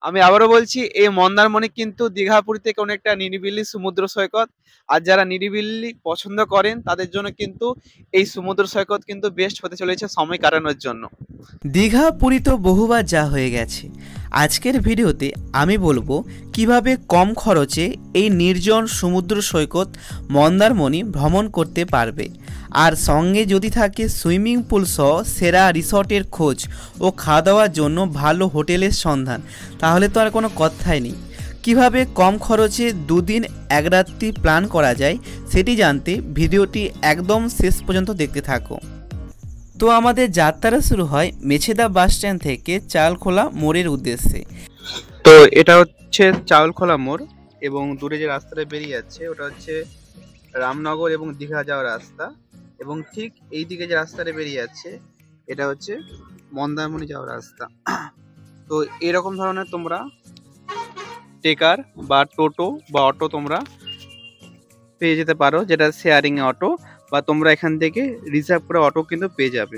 আমি আবারও বলছি, এই মন্দারমণি কিন্তু দীঘা পুরী থেকে অনেকটা নিরিবিলি সমুদ্র সৈকত। আর যারা নিরিবিলি পছন্দ করেন তাদের জন্য কিন্তু এই সমুদ্র সৈকত কিন্তু বেস্ট হতে চলেছে সময় কাটানোর জন্য। দীঘা পুরী তো বহুবার যা হয়ে গেছে। আজকের ভিডিওতে আমি বলবো কিভাবে কম খরচে এই নির্জন সমুদ্র সৈকত মন্দারমণি ভ্রমণ করতে পারবে। আর সঙ্গে যদি থাকে সুইমিং পুল সহ সেরা রিসর্টের খোঁজ ও খাওয়া দাওয়ার জন্য ভালো হোটেলের সন্ধান, তাহলে তো আর কোনো কথাই নেই। কিভাবে কম খরচে দুদিন এক রাত্রি প্ল্যান করা যায় সেটি জানতে ভিডিওটি একদম শেষ পর্যন্ত দেখতে থাকো। তো আমাদের যাত্রা শুরু হয় মেছেদা বাস স্ট্যান্ড থেকে চালখোলা মোড়ের উদ্দেশ্যে। তো এটা হচ্ছে চাউলখোলা মোড়, এবং দূরে যে রাস্তাটা বেরিয়ে যাচ্ছে ওটা হচ্ছে রামনগর এবং দীঘা যাওয়ার রাস্তা, এবং ঠিক এই দিকে যে রাস্তাটা বেরিয়ে যাচ্ছে এটা হচ্ছে মন্দারমণি যাওয়ার রাস্তা। তো এরকম ধরনের তোমরা টেকার বা টোটো বা অটো তোমরা পেয়ে যেতে পারো, যেটা শেয়ারিং অটো, বা তোমরা এখান থেকে রিজার্ভ করে অটো কিন্তু পেয়ে যাবে।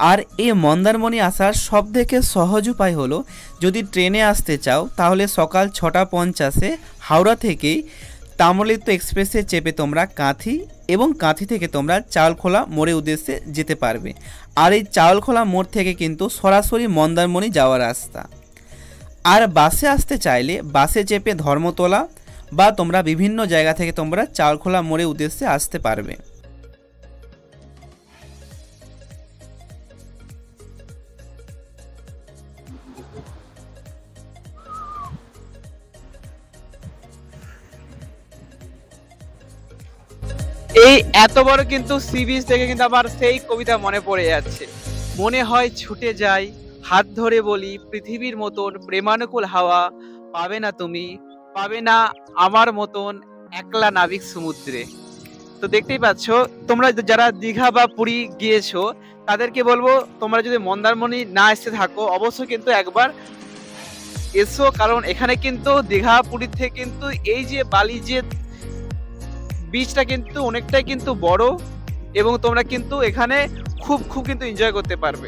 আর এই মন্দারমণি আসার সবথেকে সহজ উপায় হলো, যদি ট্রেনে আসতে চাও তাহলে সকাল 6:50 হাওড়া থেকেই তাম্রলিপ্ত এক্সপ্রেসে চেপে তোমরা কাঁথি, এবং কাঁথি থেকে তোমরা চাউলখোলা মোড়ের উদ্দেশ্যে যেতে পারবে। আর এই চাউলখোলা মোড় থেকে কিন্তু সরাসরি মন্দারমণি যাওয়ার রাস্তা। আর বাসে আসতে চাইলে বাসে চেপে ধর্মতলা বা তোমরা বিভিন্ন জায়গা থেকে তোমরা চাউলখোলা মোড়ের উদ্দেশ্যে আসতে পারবে। এই এত বড় কিন্তু সি বিচ থেকে কিন্তু আমার সেই কবিতা মনে পড়ে যাচ্ছে। মনে হয় ছুটে যাই, হাত ধরে বলি, পৃথিবীর মতন প্রেমানুকূল হাওয়া পাবে না তুমি, পাবে না আমার মতন একলা নাবিক সমুদ্রে। তো দেখতেই পাচ্ছ, তোমরা যারা দীঘা বা পুরী গিয়েছো তাদেরকে বলবো, তোমরা যদি মন্দারমণি না এসে থাকো অবশ্যই কিন্তু একবার এসো, কারণ এখানে কিন্তু দীঘা পুরীর থেকে কিন্তু এই যে বালি যে বিচটা কিন্তু অনেকটাই কিন্তু বড়, এবং তোমরা কিন্তু এখানে খুব কিন্তু এনজয় করতে পারবে।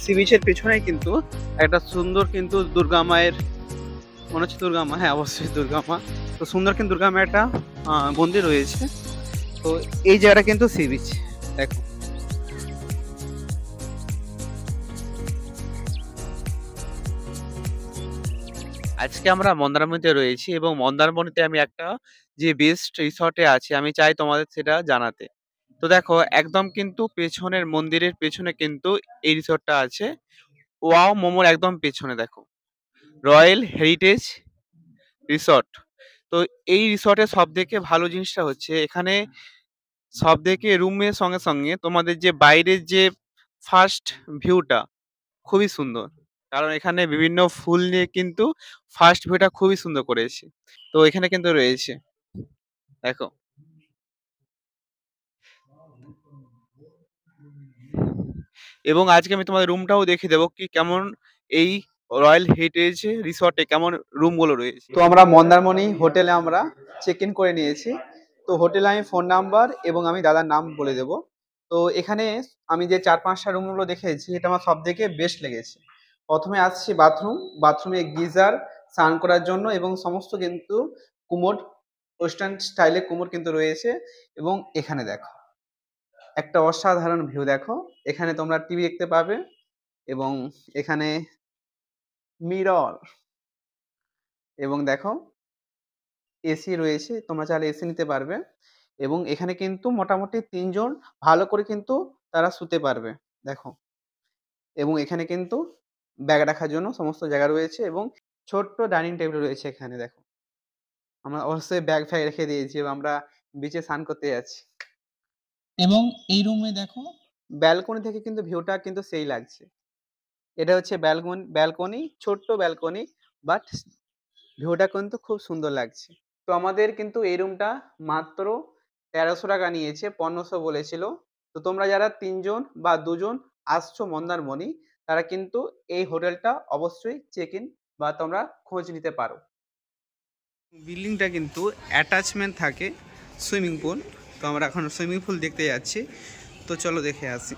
সি বিচের পেছনে কিন্তু একটা সুন্দর কিন্তু দুর্গা মায়ের, মনে হচ্ছে দুর্গা মা, হ্যাঁ অবশ্যই দুর্গা মা, তো সুন্দর কিন্তু দুর্গা মায়ের একটা মন্দির রয়েছে। তো এই জায়গাটা কিন্তু সি বিচ, দেখো। আজকে আমরা মন্দারমণিতে রয়েছি, এবং মন্দারমণিতে আমি একটা যে বেস্ট রিসর্টে আছি আমি চাই তোমাদের সেটা জানাতে। তো দেখো, একদম কিন্তু পেছনের মন্দিরের পেছনে কিন্তু এই রিসর্টটা আছে। ওয়াও মোমোর একদম পেছনে দেখো, রয়্যাল হেরিটেজ রিসর্ট। তো এই রিসর্টের সব থেকে ভালো জিনিসটা হচ্ছে এখানে সব থেকে রুমের সঙ্গে সঙ্গে তোমাদের যে বাইরের যে ফার্স্ট ভিউটা খুবই সুন্দর, কারণ এখানে বিভিন্ন ফুল নিয়ে কিন্তু ফার্স্ট ভিউটা খুবই সুন্দর করেছে। তো এখানে কিন্তু রয়েছে, দেখো। এবং আজকে আমি তোমাদের রুমটাও দেখিয়ে দেবো কি কেমন এই রয়্যাল হেরিটেজ রিসর্টে কেমন রুমগুলো রয়েছে। তো আমরা মন্দারমণি হোটেলে আমরা চেক ইন করে নিয়েছি। তো হোটেলে আমি ফোন নাম্বার এবং আমি দাদার নাম বলে দেব। তো এখানে আমি যে 4-5টা রুমগুলো দেখেছি, এটা আমার সব থেকে বেস্ট লেগেছে। প্রথমে আসছি বাথরুমে গিজার, স্নান করার জন্য, এবং সমস্ত কিন্তু কুমোড, ওয়েস্টার্ন স্টাইলে কুমোড কিন্তু রয়েছে। এবং এখানে দেখো একটা অসাধারণ ভিউ, দেখো এখানে তোমরা টিভি দেখতে পাবে, এবং এখানে মিরর, এবং দেখো এসি রয়েছে, তোমরা চাইলে এসি নিতে পারবে। এবং এখানে কিন্তু মোটামুটি 3 জন ভালো করে কিন্তু তারা শুতে পারবে, দেখো। এবং এখানে কিন্তু ব্যাগ রাখার জন্য সমস্ত জায়গা রয়েছে, এবং ছোট্ট ডাইনিং টেবিল রয়েছে এখানে, দেখো। আমরা অবশ্যই ব্যাগ ফ্যাগ রেখে দিয়েছি, এবং আমরা বিচে স্নান করতে যাচ্ছি। এবং এই রুমে দেখো ব্যালকনি থেকে কিন্তু ভিউটা কিন্তু সেই লাগছে। এটা হচ্ছে ব্যালকনি, ছোট্ট ব্যালকনি, বাট ভিউটা কিন্তু খুব সুন্দর লাগছে। তো আমাদের কিন্তু এই রুমটা মাত্র 1300 টাকা নিয়েছে, 1500 বলেছিল। তো তোমরা যারা 3 জন বা 2 জন আসছো মন্দারমণি, তারা কিন্তু এই হোটেলটা অবশ্যই চেক ইন বা তোমরা খোঁজ নিতে পারো। বিল্ডিংটা কিন্তু অ্যাটাচমেন্ট থাকে সুইমিং পুল। তো আমরা এখন সুইমিং পুল দেখতে যাচ্ছি, তো চলো দেখে আসি।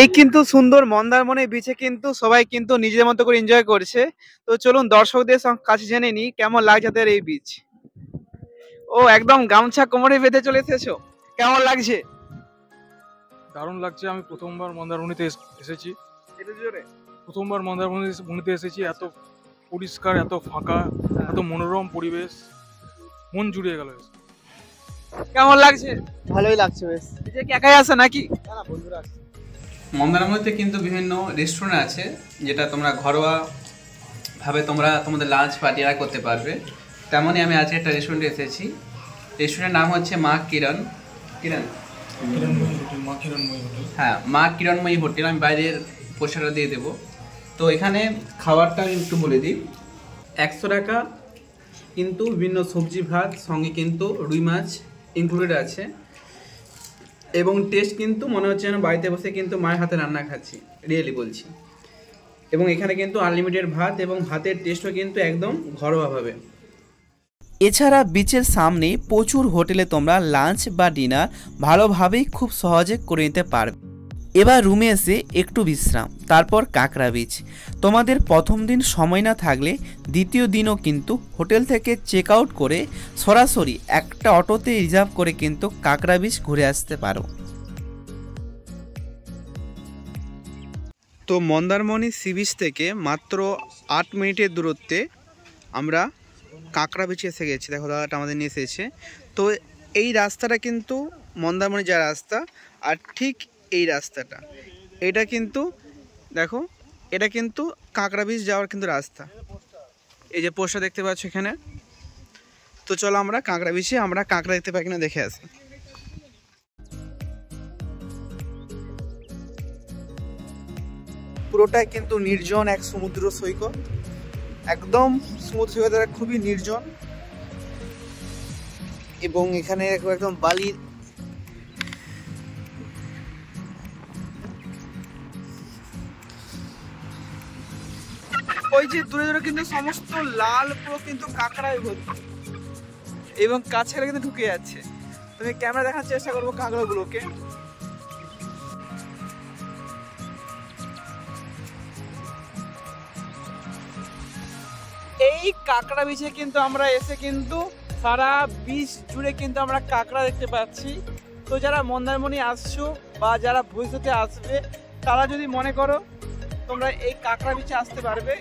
এই কিন্তু সুন্দর মন্দারমনি বিচে কিন্তু সবাই কিন্তু নিজের মতো করে এনজয় করছে। তো চলুন দর্শকদের কাছে জেনে নি কেমন লাগছে তাদের এই বিচ। ও একদম গামছা কোমরে বেঁধে চলে এসেছো, কেমন লাগছে? দারুণ লাগছে। আমি প্রথমবার মন্দারমণিতে এসেছি। প্রথমবার মন্দারমণিতে এসেছি। এত পরিষ্কার, এত ফাঁকা, এত মনোরম পরিবেশ, মন জুড়িয়ে গেল। কেমন লাগছে? ভালোই লাগছে বেশ। বিচে কি একাই আসে নাকি? না বন্ধুরা আসছে। মন্দারমণিতে কিন্তু বিভিন্ন রেস্টুরেন্ট আছে যেটা তোমরা ঘরোয়া ভাবে তোমরা তোমাদের লাঞ্চ পার্টি করতে পারবে। তেমনই আমি আজকে একটা রেস্টুরেন্টে এসেছি। রেস্টুরেন্টের নাম হচ্ছে মা কিরণ। হ্যাঁ, মা কিরণময়ী হোটেল। আমি বাইরের পোস্টারটা দিয়ে দেবো। তো এখানে খাবারটা আমি একটু বলে দিই। 100 টাকা কিন্তু বিভিন্ন সবজি ভাত, সঙ্গে কিন্তু রুই মাছ ইনক্লুডেড আছে। এবং টেস্ট কিন্তু মনে হচ্ছে যেন বাড়িতে বসে কিন্তু মায়ের হাতে রান্না খাচ্ছি, রিয়েলি বলছি। এবং এখানে কিন্তু আনলিমিটেড ভাত, এবং ভাতের টেস্টও কিন্তু একদম ঘরোয়াভাবে। এছাড়া বিচের সামনে প্রচুর হোটেলে তোমরা লাঞ্চ বা ডিনার ভালোভাবেই খুব সহজে করে নিতে পারবে। এবার রুমে এসে একটু বিশ্রাম, তারপর কাঁকড়া বিচ। তোমাদের প্রথম দিন সময় না থাকলে দ্বিতীয় দিনও কিন্তু হোটেল থেকে চেক আউট করে সরাসরি একটা অটোতে রিজার্ভ করে কিন্তু কাঁকড়া বিচ ঘুরে আসতে পারো। তো মন্দারমণি সি বিচ থেকে মাত্র 8 মিনিটের দূরত্বে আমরা কাঁকড়া বিচে এসে গেছি। দেখো দাদাটা আমাদের নিয়ে এসেছে। তো এই রাস্তাটা কিন্তু মন্দারমণি যাওয়ার রাস্তা, আর ঠিক এই রাস্তাটা, এটা কিন্তু দেখো, এটা কিন্তু কাঁকড়া বিচ যাওয়ার কিন্তু রাস্তা। এই যে পোস্টার দেখতে পাচ্ছ এখানে। তো চলো আমরা কাঁকড়া বিচে আমরা কাঁকড়া দেখতে পাই কিনা দেখে আসি। পুরোটাই কিন্তু নির্জন এক সমুদ্র সৈকত, একদম সমুদ্র সৈকতটা খুবই নির্জন। এবং এখানে একদম বালির ওই যে দূরে দূরে কিন্তু সমস্ত লাল পুরো কিন্তু কাঁকড়ায় ভর্তি, এবং কাছে কিন্তু ঢুকে যাচ্ছে। তুমি ক্যামেরা দেখার চেষ্টা করবো কাঁকড়াগুলোকে। এই কাঁকড়া বিচে কিন্তু আমরা এসে কিন্তু সারা বিচ জুড়ে কিন্তু আমরা কাঁকড়া দেখতে পাচ্ছি। তো যারা মন্দারমণি আসছো বা যারা ভবিষ্যতে আসবে, তারা যদি মনে করো তোমরা এই কাঁকড়া বিচে আসতে পারবে।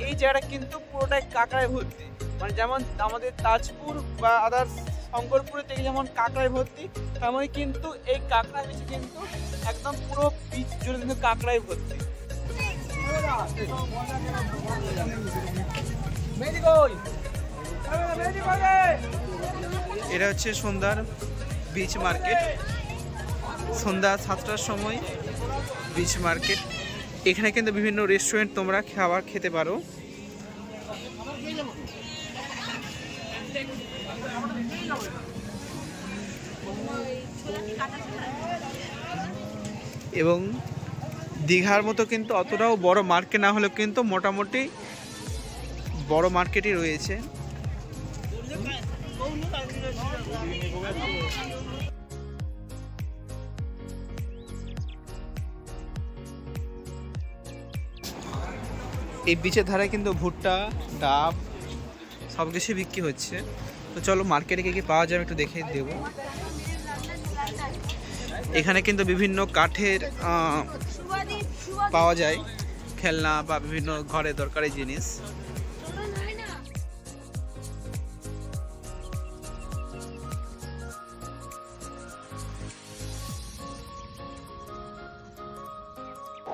এই জায়গাটা কিন্তু পুরোটাই কাঁকড়ায় ভর্তি, মানে যেমন আমাদের তাজপুর বা আদার্স শঙ্করপুরের থেকে যেমন কাঁকড়ায় ভর্তি, তেমনই কিন্তু এই কাঁকড়া বিচে কিন্তু একদম পুরো বিচ জুড়ে কিন্তু কাঁকড়ায় ভর্তি। এটা হচ্ছে সন্ধ্যার বিচ মার্কেট। সন্ধ্যা 7টার সময় বিচ মার্কেট। এখানে কিন্তু বিভিন্ন রেস্টুরেন্ট তোমরা খাবার খেতে পারো। এবং দীঘার মতো কিন্তু অতটাও বড় মার্কেট না হলেও কিন্তু মোটামুটি বড় মার্কেটই রয়েছে। এই বিচের ধারে কিন্তু ভুট্টা, ডাব সব কিছু বিক্রি হচ্ছে। তো চলো মার্কেটে কি কি পাওয়া যাবে একটু দেখে দেব। এখানে কিন্তু বিভিন্ন কাঠের পাওয়া যায়, খেলনা বা বিভিন্ন ঘরে দরকারি জিনিস।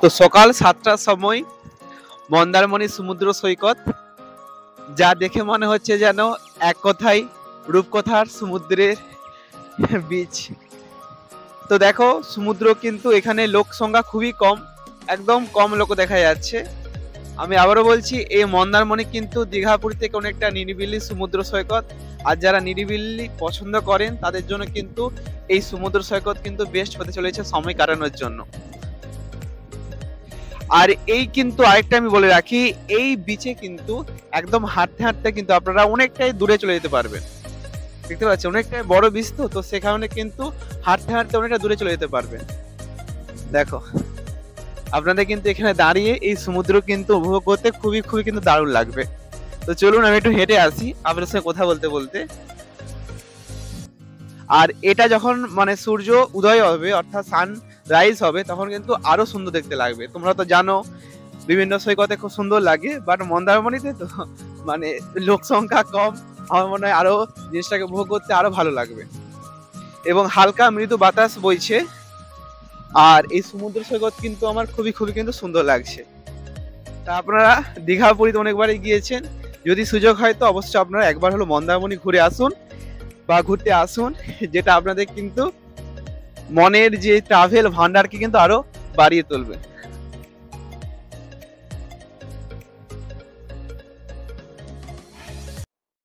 তো সকাল 7টার সময় মন্দারমণি সমুদ্র সৈকত, যা দেখে মনে হচ্ছে যেন এক কথায় রূপকথার সমুদ্রের বিচ। তো দেখো সমুদ্র কিন্তু এখানে লোক সংখ্যা খুবই কম, একদম কম লোক দেখা যাচ্ছে। আমি আবারও বলছি, এই মন্দারমণি কিন্তু দীঘাপুর থেকে অনেকটা নিরিবিলি সমুদ্র সৈকত। আর যারা নিরিবিলি পছন্দ করেন তাদের জন্য কিন্তু এই সমুদ্র সৈকত কিন্তু বেস্ট হতে চলেছে সময় কাটানোর জন্য। আর এই কিন্তু আরেকটা আমি বলে রাখি, এই বিচে কিন্তু একদম হাঁটতে হাঁটতে কিন্তু আপনারা অনেকটাই দূরে চলে যেতে পারবেন। দেখতে পাচ্ছেন অনেকটা বড় বীজ, তো সে কারণে কিন্তু হাঁটতে হাঁটতে অনেকটা দূরে চলে যেতে পারবেন। দেখো আপনাদের কিন্তু এখানে দাঁড়িয়ে এই সমুদ্র কিন্তু উপভোগ করতে খুবই খুবই কিন্তু দারুণ লাগবে। তো চলুন আমি একটু হেঁটে আসি আপনাদের সঙ্গে কথা বলতে বলতে। আর এটা যখন মানে সূর্য উদয় হবে অর্থাৎ সানরাইজ হবে তখন কিন্তু আরো সুন্দর দেখতে লাগবে। তোমরা তো জানো বিভিন্ন সৈকতে খুব সুন্দর লাগে, বাট মন্দারমণিতে তো মানে লোক সংখ্যা কম, আমার মনে হয় আরো জিনিসটাকে উপভোগ করতে আরো ভালো লাগবে। এবং হালকা মৃদু বাতাস বইছে, আর এই সমুদ্র সৈকত কিন্তু আমার খুবই খুবই কিন্তু সুন্দর লাগছে। তা আপনারা দীঘা পুরীতে অনেকবারই গিয়েছেন, যদি সুযোগ হয় তো অবশ্যই আপনারা একবার হলো মন্দারমণি ঘুরে আসুন বা ঘুরতে আসুন, যেটা আপনাদের কিন্তু মনের যে ট্রাভেল ভান্ডারকে কিন্তু আরো বাড়িয়ে তুলবে।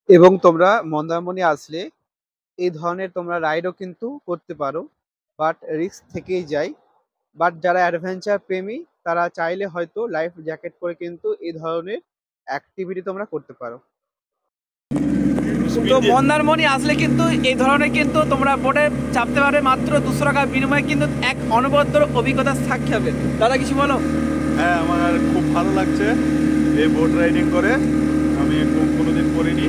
এবং তোমরা মন্দারমণি আসলে এই ধরনের তোমরা রাইডও কিন্তু করতে পারো, বাট রিস্ক থেকেই যায়। বাট যারা অ্যাডভেঞ্চার প্রেমী তারা চাইলে হয়তো লাইফ জ্যাকেট পরে কিন্তু এই ধরনের অ্যাক্টিভিটি তোমরা করতে পারো। তো মন্দারমণি আসলে কিন্তু এই ধরনের কিন্তু তোমরা বোটে চাপতে পারবে মাত্র 200 টাকা বিনিময়ে, কিন্তু এক অনবদ্য অভিজ্ঞতার সাক্ষী হবে। দাদা কিছু বলো। হ্যাঁ, আমার খুব ভালো লাগছে এই বোট রাইডিং করে। আমি কোনোদিন করিনি,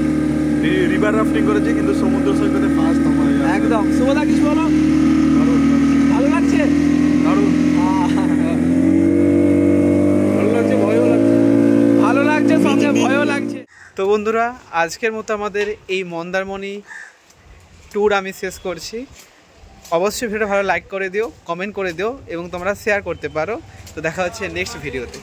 রিভার রাফটিং করেছি কিন্তু সমুদ্র সৈকতে ফার্স্ট আমার। একদম। শুভদা কিছু বলো। ভালো লাগছে, দারুণ ভালো লাগছে, ভয়ও লাগছে। ভালো লাগছে, সঙ্গে ভয়ও লাগছে। তো বন্ধুরা আজকের মতো আমাদের এই মন্দারমণি ট্যুর আমি শেষ করছি। অবশ্যই ভিডিও ভালো লাইক করে দিও, কমেন্ট করে দিও এবং তোমরা শেয়ার করতে পারো। তো দেখা হচ্ছে নেক্সট ভিডিওতে।